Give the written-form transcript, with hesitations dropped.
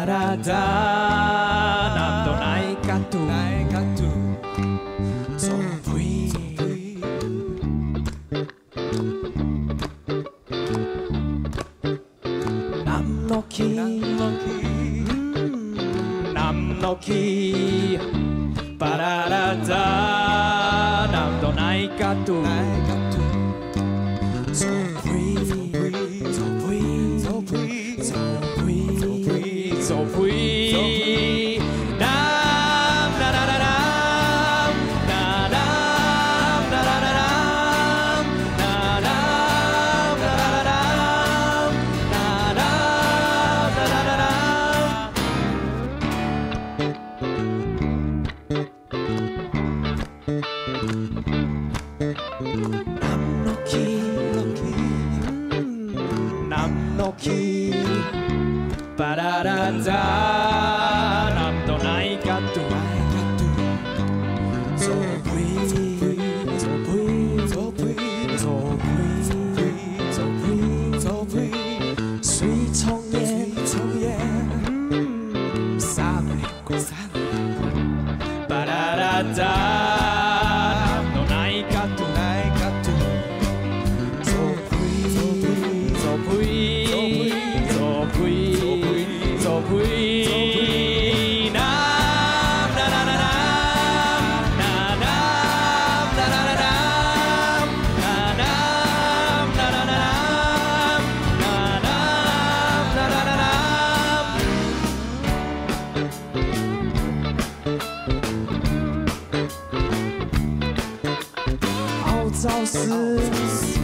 体なんとないかとそういなんの木なんの木パララダなんとないかとそうSo free, nam na na na nam, na nam na na na nam, na nam na na na nam, na nam na na na nam. Nam no ki, nam no ki.パララザなんとないかとSo free So free So free So free So free So free 水从耶沙美国山パララザなんとないかとSo free So free So free So free, nam na na na nam, na nam na na na nam, na nam na na na nam, na nam na na na nam. 凹造丝。